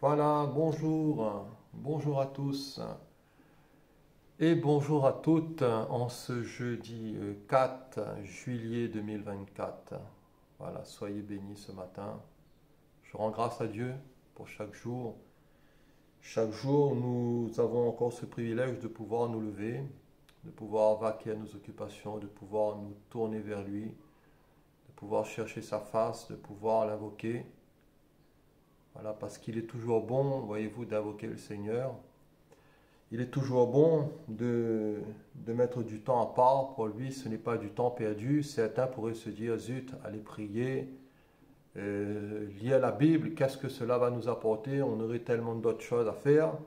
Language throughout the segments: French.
Voilà, bonjour à tous et bonjour à toutes en ce jeudi 4 juillet 2024. Voilà, soyez bénis ce matin. Je rends grâce à Dieu pour chaque jour. Chaque jour, nous avons encore ce privilège de pouvoir nous lever, de pouvoir vaquer à nos occupations, de pouvoir nous tourner vers lui, de pouvoir chercher sa face, de pouvoir l'invoquer. Voilà, parce qu'il est toujours bon, voyez-vous, d'invoquer le Seigneur. Il est toujours bon de mettre du temps à part. Pour lui, ce n'est pas du temps perdu. Certains pourraient se dire, zut, aller prier, lire la Bible, qu'est-ce que cela va nous apporter? On aurait tellement d'autres choses à faire.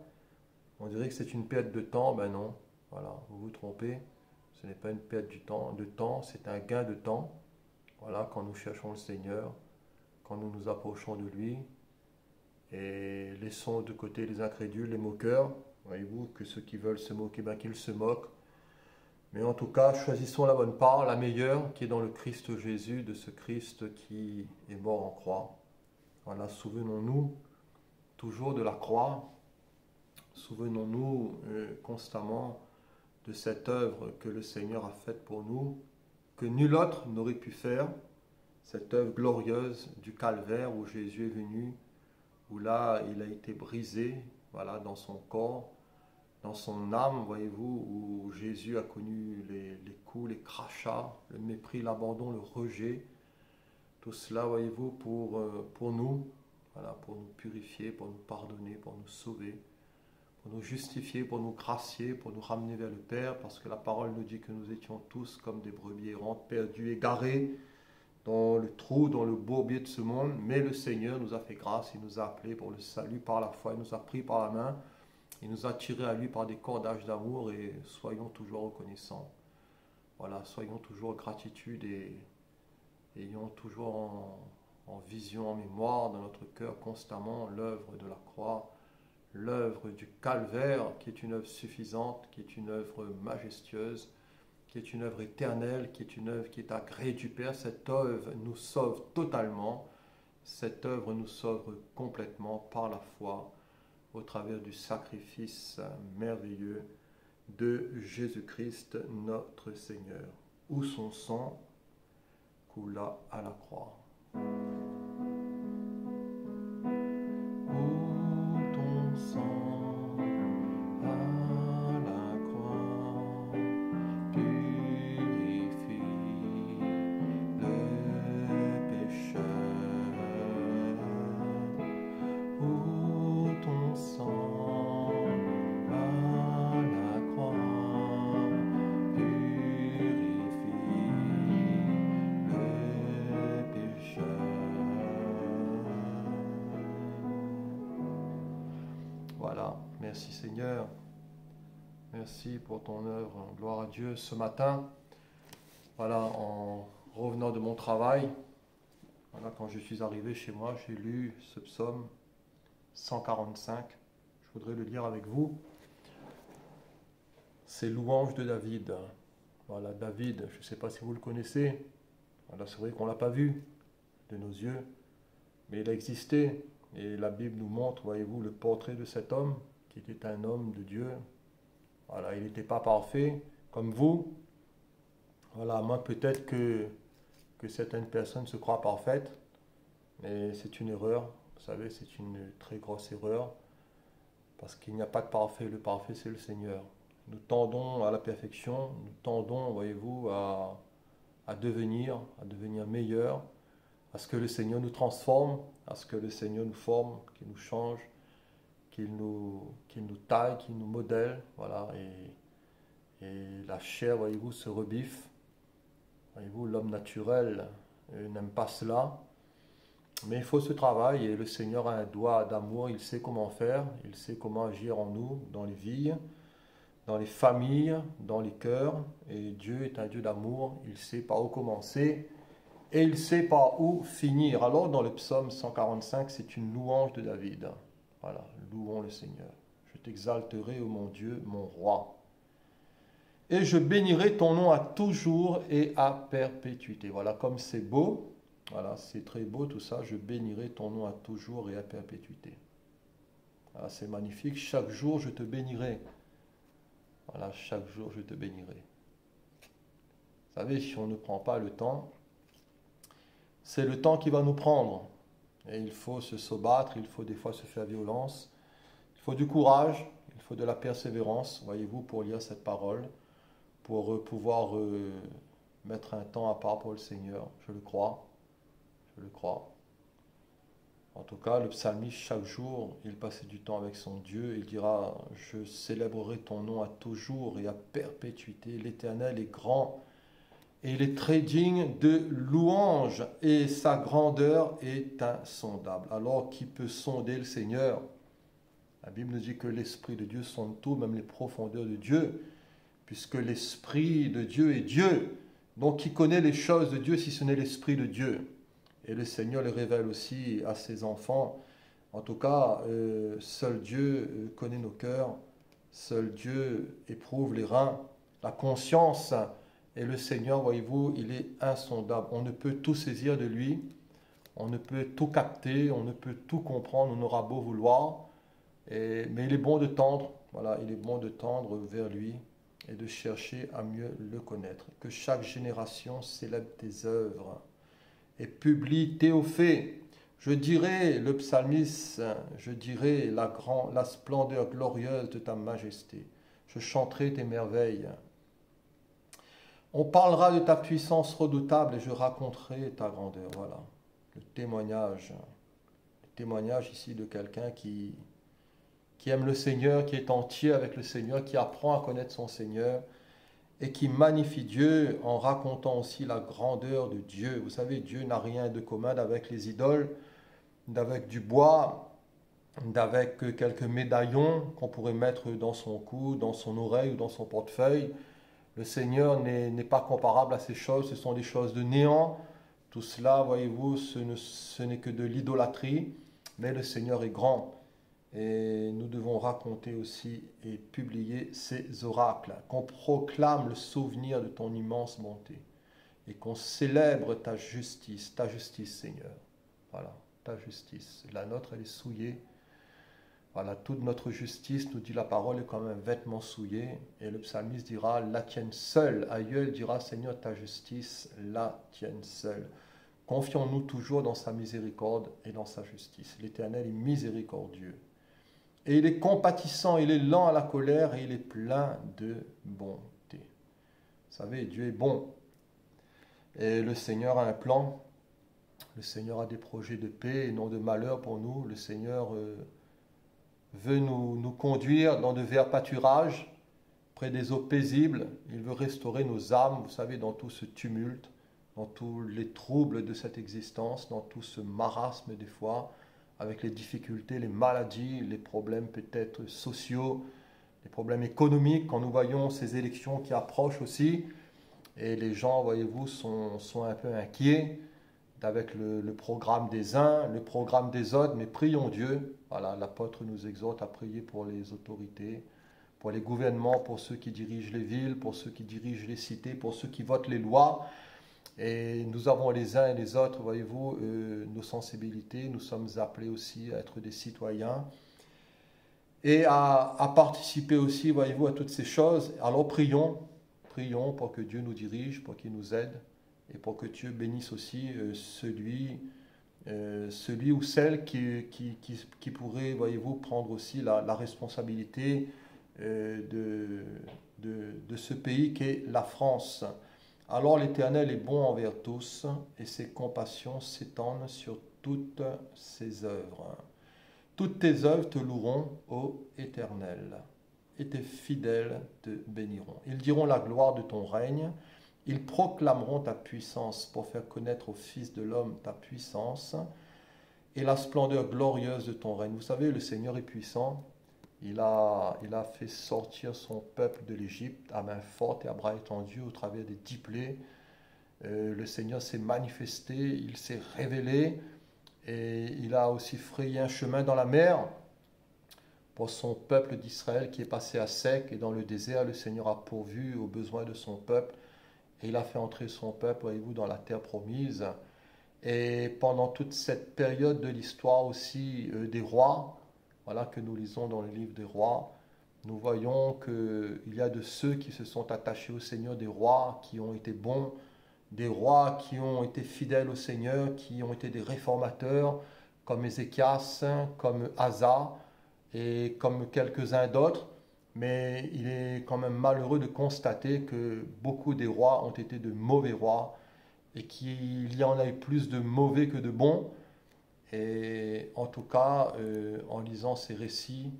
On dirait que c'est une perte de temps. Ben non, voilà, vous vous trompez. Ce n'est pas une perte de temps, c'est un gain de temps. Voilà, quand nous cherchons le Seigneur, quand nous nous approchons de lui, et laissons de côté les incrédules, les moqueurs. Voyez-vous, que ceux qui veulent se moquer, ben qu'ils se moquent. Mais en tout cas, choisissons la bonne part, la meilleure, qui est dans le Christ Jésus, de ce Christ qui est mort en croix. Voilà, souvenons-nous toujours de la croix. Souvenons-nous constamment de cette œuvre que le Seigneur a faite pour nous, que nul autre n'aurait pu faire. Cette œuvre glorieuse du calvaire où Jésus est venu, où là, il a été brisé, voilà, dans son corps, dans son âme, voyez-vous, où Jésus a connu les coups, les crachats, le mépris, l'abandon, le rejet. Tout cela, voyez-vous, pour nous, voilà, pour nous purifier, pour nous pardonner, pour nous sauver, pour nous justifier, pour nous gracier, pour nous ramener vers le Père, parce que la parole nous dit que nous étions tous comme des brebis errantes, perdus, égarés, dans le trou, dans le bourbier de ce monde, mais le Seigneur nous a fait grâce, il nous a appelés pour le salut par la foi, il nous a pris par la main, il nous a tirés à lui par des cordages d'amour et soyons toujours reconnaissants. Voilà, soyons toujours en gratitude et ayons toujours en vision, en mémoire, dans notre cœur constamment l'œuvre de la croix, l'œuvre du calvaire qui est une œuvre suffisante, qui est une œuvre majestueuse, qui est une œuvre éternelle, qui est une œuvre qui est agréée du Père. Cette œuvre nous sauve totalement, cette œuvre nous sauve complètement par la foi, au travers du sacrifice merveilleux de Jésus-Christ notre Seigneur, où son sang coula à la croix. Où ton sang à la croix purifie le pécheur. Où ton sang à la croix purifie le pécheur. Voilà, merci Seigneur. Merci pour ton œuvre. Gloire à Dieu. Ce matin, voilà, en revenant de mon travail, voilà, quand je suis arrivé chez moi, j'ai lu ce psaume 145. Je voudrais le lire avec vous. C'est louange de David. Voilà, David, je ne sais pas si vous le connaissez. Voilà, c'est vrai qu'on ne l'a pas vu de nos yeux, mais il a existé. Et la Bible nous montre, voyez-vous, le portrait de cet homme qui était un homme de Dieu. Voilà, il n'était pas parfait comme vous. Voilà, moi peut-être que certaines personnes se croient parfaites, mais c'est une erreur. Vous savez, c'est une très grosse erreur, parce qu'il n'y a pas de parfait. Le parfait, c'est le Seigneur. Nous tendons à la perfection, nous tendons, voyez-vous, à devenir meilleurs, à ce que le Seigneur nous transforme, à ce que le Seigneur nous forme, qu'il nous change, qu'il nous taille, qu'il nous modèle, voilà, et la chair, voyez-vous, se rebiffe. Voyez-vous, l'homme naturel n'aime pas cela, mais il faut ce travail, et le Seigneur a un doigt d'amour, il sait comment faire, il sait comment agir en nous, dans les vies, dans les familles, dans les cœurs, et Dieu est un Dieu d'amour, il sait par où commencer, et il sait par où finir. Alors dans le psaume 145, c'est une louange de David. Voilà, louons le Seigneur. Je t'exalterai, ô mon Dieu, mon roi. Et je bénirai ton nom à toujours et à perpétuité. Voilà, comme c'est beau, voilà, c'est très beau tout ça. Je bénirai ton nom à toujours et à perpétuité. Ah, c'est magnifique. Chaque jour, je te bénirai. Voilà, chaque jour, je te bénirai. Vous savez, si on ne prend pas le temps, c'est le temps qui va nous prendre. Et il faut se battre, il faut des fois se faire violence. Il faut du courage, il faut de la persévérance, voyez-vous, pour lire cette parole, pour pouvoir mettre un temps à part pour le Seigneur. Je le crois, je le crois. En tout cas, le psalmiste, chaque jour, il passait du temps avec son Dieu. Il dira, je célébrerai ton nom à toujours et à perpétuité. L'Éternel est grand et il est très digne de louange et sa grandeur est insondable. Alors, qui peut sonder le Seigneur? La Bible nous dit que l'Esprit de Dieu sonde tout, même les profondeurs de Dieu, puisque l'Esprit de Dieu est Dieu. Donc, qui connaît les choses de Dieu si ce n'est l'Esprit de Dieu? Et le Seigneur le révèle aussi à ses enfants. En tout cas, seul Dieu connaît nos cœurs, seul Dieu éprouve les reins, la conscience. Et le Seigneur, voyez-vous, il est insondable. On ne peut tout saisir de lui, on ne peut tout capter, on ne peut tout comprendre, on aura beau vouloir. Mais il est bon de tendre, voilà, il est bon de tendre vers lui et de chercher à mieux le connaître. Que chaque génération célèbre tes œuvres et publie tes hauts faits. Je dirai, le psalmiste, je dirai la splendeur glorieuse de ta majesté. Je chanterai tes merveilles. On parlera de ta puissance redoutable et je raconterai ta grandeur. Voilà, le témoignage ici de quelqu'un qui aime le Seigneur, qui est entier avec le Seigneur, qui apprend à connaître son Seigneur et qui magnifie Dieu en racontant aussi la grandeur de Dieu. Vous savez, Dieu n'a rien de commun avec les idoles, d'avec du bois, d'avec quelques médaillons qu'on pourrait mettre dans son cou, dans son oreille ou dans son portefeuille. Le Seigneur n'est pas comparable à ces choses, ce sont des choses de néant. Tout cela, voyez-vous, ce n'est que de l'idolâtrie, mais le Seigneur est grand. Et nous devons raconter aussi et publier ces oracles, qu'on proclame le souvenir de ton immense bonté et qu'on célèbre ta justice Seigneur. Voilà, ta justice. La nôtre, elle est souillée. Voilà, toute notre justice, nous dit la parole, est comme un vêtement souillé. Et le psalmiste dira, la tienne seule. Aïeul dira, Seigneur, ta justice, la tienne seule. Confions-nous toujours dans sa miséricorde et dans sa justice. L'Éternel est miséricordieux. Et il est compatissant, il est lent à la colère et il est plein de bonté. Vous savez, Dieu est bon. Et le Seigneur a un plan. Le Seigneur a des projets de paix et non de malheur pour nous. Le Seigneur veut nous conduire dans de verts pâturages, près des eaux paisibles. Il veut restaurer nos âmes, vous savez, dans tout ce tumulte, dans tous les troubles de cette existence, dans tout ce marasme des fois, avec les difficultés, les maladies, les problèmes peut-être sociaux, les problèmes économiques, quand nous voyons ces élections qui approchent aussi, et les gens, voyez-vous, sont un peu inquiets avec le programme des uns, le programme des autres, mais prions Dieu. Voilà, l'apôtre nous exhorte à prier pour les autorités, pour les gouvernements, pour ceux qui dirigent les villes, pour ceux qui dirigent les cités, pour ceux qui votent les lois. Et nous avons les uns et les autres, voyez-vous, nos sensibilités. Nous sommes appelés aussi à être des citoyens et à participer aussi, voyez-vous, à toutes ces choses. Alors prions pour que Dieu nous dirige, pour qu'il nous aide et pour que Dieu bénisse aussi celui ou celle qui pourrait, voyez-vous, prendre aussi la responsabilité de ce pays qu'est la France. Alors l'Éternel est bon envers tous, et ses compassions s'étendent sur toutes ses œuvres. Toutes tes œuvres te loueront, ô Éternel, et tes fidèles te béniront. Ils diront la gloire de ton règne, ils proclameront ta puissance pour faire connaître au Fils de l'homme ta puissance et la splendeur glorieuse de ton règne. Vous savez, le Seigneur est puissant. Il a fait sortir son peuple de l'Égypte à main forte et à bras étendus au travers des 10 plaies. Le Seigneur s'est manifesté, il s'est révélé et il a aussi frayé un chemin dans la mer pour son peuple d'Israël qui est passé à sec. Et dans le désert, le Seigneur a pourvu aux besoins de son peuple et il a fait entrer son peuple, voyez-vous, dans la terre promise. Et pendant toute cette période de l'histoire aussi des rois, voilà, que nous lisons dans le livre des rois, nous voyons qu'il y a de ceux qui se sont attachés au Seigneur, des rois qui ont été bons, des rois qui ont été fidèles au Seigneur, qui ont été des réformateurs, comme Ézéchias, comme Asa et comme quelques-uns d'autres. Mais il est quand même malheureux de constater que beaucoup des rois ont été de mauvais rois et qu'il y en a eu plus de mauvais que de bons. Et en tout cas, en lisant ces récits,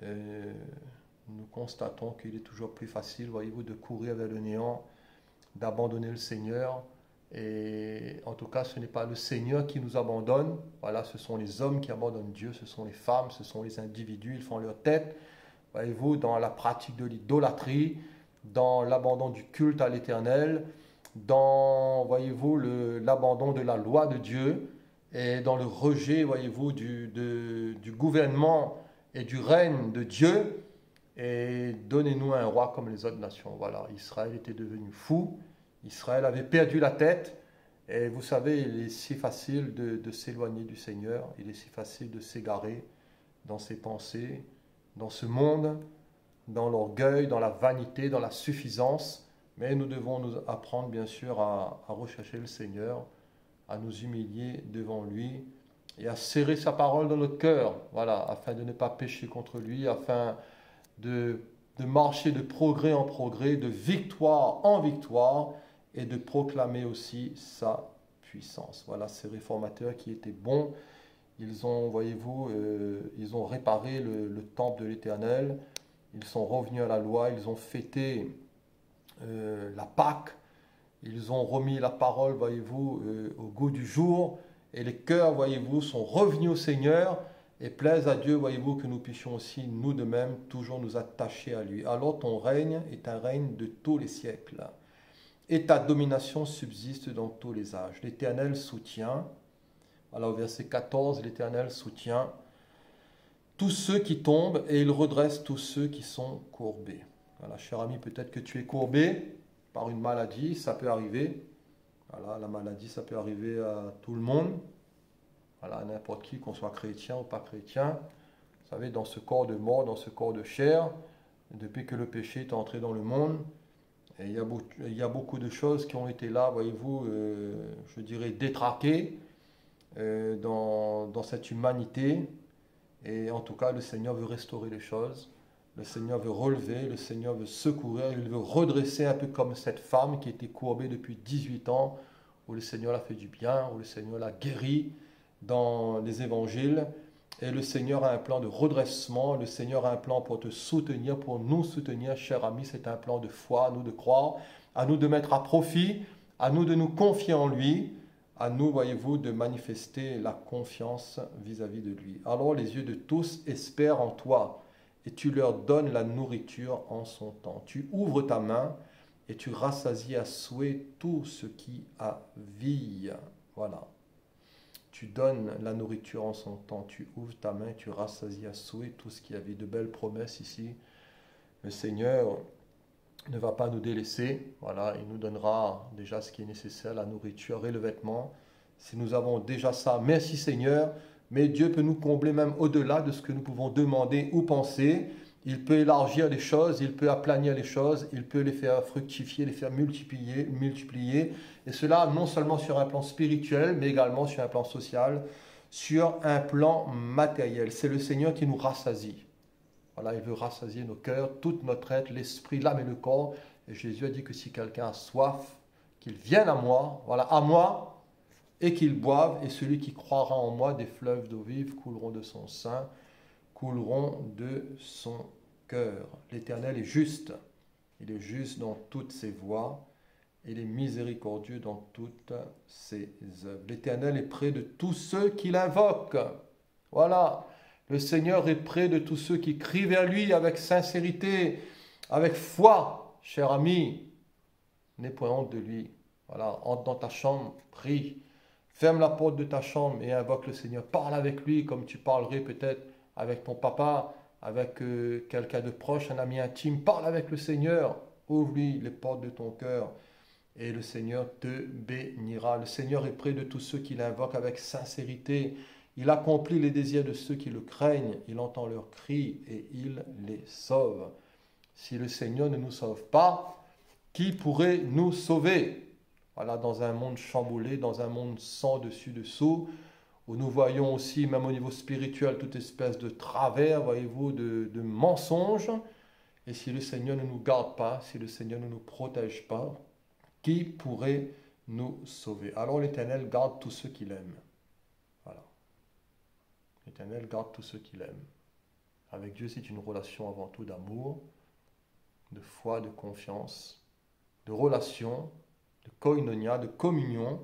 nous constatons qu'il est toujours plus facile, voyez-vous, de courir vers le néant, d'abandonner le Seigneur. Et en tout cas, ce n'est pas le Seigneur qui nous abandonne. Voilà, ce sont les hommes qui abandonnent Dieu, ce sont les femmes, ce sont les individus. Ils font leur tête, voyez-vous, dans la pratique de l'idolâtrie, dans l'abandon du culte à l'Éternel, dans, voyez-vous, l'abandon de la loi de Dieu et dans le rejet, voyez-vous, du gouvernement et du règne de Dieu. Et donnez-nous un roi comme les autres nations. Voilà, Israël était devenu fou. Israël avait perdu la tête. Et vous savez, il est si facile de s'éloigner du Seigneur. Il est si facile de s'égarer dans ses pensées, dans ce monde, dans l'orgueil, dans la vanité, dans la suffisance. Mais nous devons nous apprendre, bien sûr, à rechercher le Seigneur, à nous humilier devant lui et à serrer sa parole dans notre cœur. Voilà, afin de ne pas pécher contre lui, afin de marcher de progrès en progrès, de victoire en victoire, et de proclamer aussi sa puissance. Voilà, ces réformateurs qui étaient bons, ils ont, voyez-vous, ils ont réparé le temple de l'Éternel, ils sont revenus à la loi, ils ont fêté la Pâque, ils ont remis la parole, voyez-vous, au goût du jour, et les cœurs, voyez-vous, sont revenus au Seigneur, et plaise à Dieu, voyez-vous, que nous puissions aussi, nous de même, toujours nous attacher à lui. Alors ton règne est un règne de tous les siècles, et ta domination subsiste dans tous les âges. L'Éternel soutient, alors au verset 14, l'Éternel soutient tous ceux qui tombent, et il redresse tous ceux qui sont courbés. Voilà, cher ami, peut-être que tu es courbé par une maladie, ça peut arriver. Voilà, la maladie, ça peut arriver à tout le monde. Voilà, n'importe qui, qu'on soit chrétien ou pas chrétien. Vous savez, dans ce corps de mort, dans ce corps de chair, depuis que le péché est entré dans le monde, et il y a beaucoup de choses qui ont été là, voyez-vous, je dirais détraquées dans cette humanité. Et en tout cas, le Seigneur veut restaurer les choses. Le Seigneur veut relever, le Seigneur veut secourir, il veut redresser un peu comme cette femme qui était courbée depuis 18 ans, où le Seigneur l'a fait du bien, où le Seigneur l'a guérie dans les évangiles. Et le Seigneur a un plan de redressement, le Seigneur a un plan pour te soutenir, pour nous soutenir, cher ami. C'est un plan de foi, à nous de croire, à nous de mettre à profit, à nous de nous confier en lui, à nous, voyez-vous, de manifester la confiance vis-à-vis de lui. Alors les yeux de tous espèrent en toi, et tu leur donnes la nourriture en son temps. Tu ouvres ta main, et tu rassasies à souhait tout ce qui a vie. Voilà. Tu donnes la nourriture en son temps, tu ouvres ta main, tu rassasies à souhait tout ce qui a vie. De belles promesses ici. Le Seigneur ne va pas nous délaisser. Voilà, il nous donnera déjà ce qui est nécessaire, la nourriture et le vêtement. Si nous avons déjà ça, merci Seigneur. Mais Dieu peut nous combler même au-delà de ce que nous pouvons demander ou penser. Il peut élargir les choses, il peut aplanir les choses, il peut les faire fructifier, les faire multiplier. Et cela non seulement sur un plan spirituel, mais également sur un plan social, sur un plan matériel. C'est le Seigneur qui nous rassasie. Voilà, il veut rassasier nos cœurs, toute notre être, l'esprit, l'âme et le corps. Et Jésus a dit que si quelqu'un a soif, qu'il vienne à moi, voilà, à moi, et qu'il boive, et celui qui croira en moi, des fleuves d'eau vive couleront de son sein, couleront de son cœur. L'Éternel est juste. Il est juste dans toutes ses voies. Il est miséricordieux dans toutes ses œuvres. L'Éternel est près de tous ceux qui l'invoquent. Voilà. Le Seigneur est près de tous ceux qui crient vers lui avec sincérité, avec foi. Cher ami, n'aie point honte de lui. Voilà. Entre dans ta chambre, prie. Ferme la porte de ta chambre et invoque le Seigneur. Parle avec lui comme tu parlerais peut-être avec ton papa, avec quelqu'un de proche, un ami intime. Parle avec le Seigneur. Ouvre-lui les portes de ton cœur et le Seigneur te bénira. Le Seigneur est près de tous ceux qui l'invoquent avec sincérité, Il accomplit les désirs de ceux qui le craignent. Il entend leurs cris et il les sauve. Si le Seigneur ne nous sauve pas, qui pourrait nous sauver? Voilà, dans un monde chamboulé, dans un monde sans dessus-dessous, où nous voyons aussi, même au niveau spirituel, toute espèce de travers, voyez-vous, de mensonges. Et si le Seigneur ne nous garde pas, si le Seigneur ne nous protège pas, qui pourrait nous sauver? Alors l'Éternel garde tous ceux qu'il aime. Voilà. L'Éternel garde tous ceux qu'il aime. Avec Dieu, c'est une relation avant tout d'amour, de foi, de confiance, de relation, de koinonia, de communion.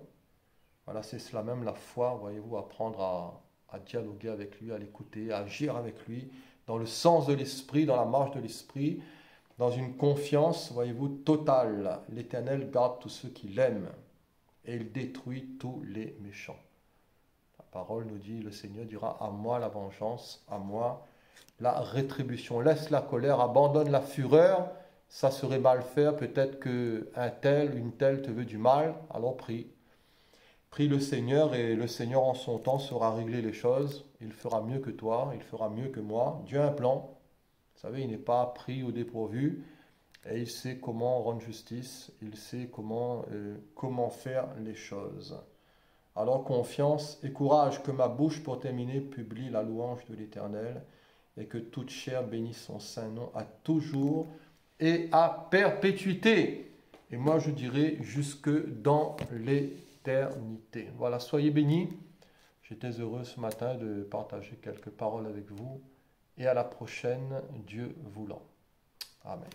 Voilà, c'est cela même la foi, voyez-vous, apprendre à dialoguer avec lui, à l'écouter, à agir avec lui, dans le sens de l'esprit, dans la marche de l'esprit, dans une confiance, voyez-vous, totale. L'Éternel garde tous ceux qui l'aiment et il détruit tous les méchants. La parole nous dit, le Seigneur dira, à moi la vengeance, à moi la rétribution. Laisse la colère, abandonne la fureur, ça serait mal faire, peut-être qu'un tel, une telle te veut du mal, alors prie. Prie le Seigneur et le Seigneur en son temps saura régler les choses. Il fera mieux que toi, il fera mieux que moi. Dieu a un plan. Vous savez, il n'est pas pris au dépourvu et il sait comment rendre justice, il sait comment faire les choses. Alors confiance et courage, que ma bouche pour terminer publie la louange de l'Éternel et que toute chair bénisse son saint nom à toujours et à perpétuité. Et moi je dirais jusque dans l'éternité. Voilà, soyez bénis. J'étais heureux ce matin de partager quelques paroles avec vous et à la prochaine, Dieu voulant. Amen.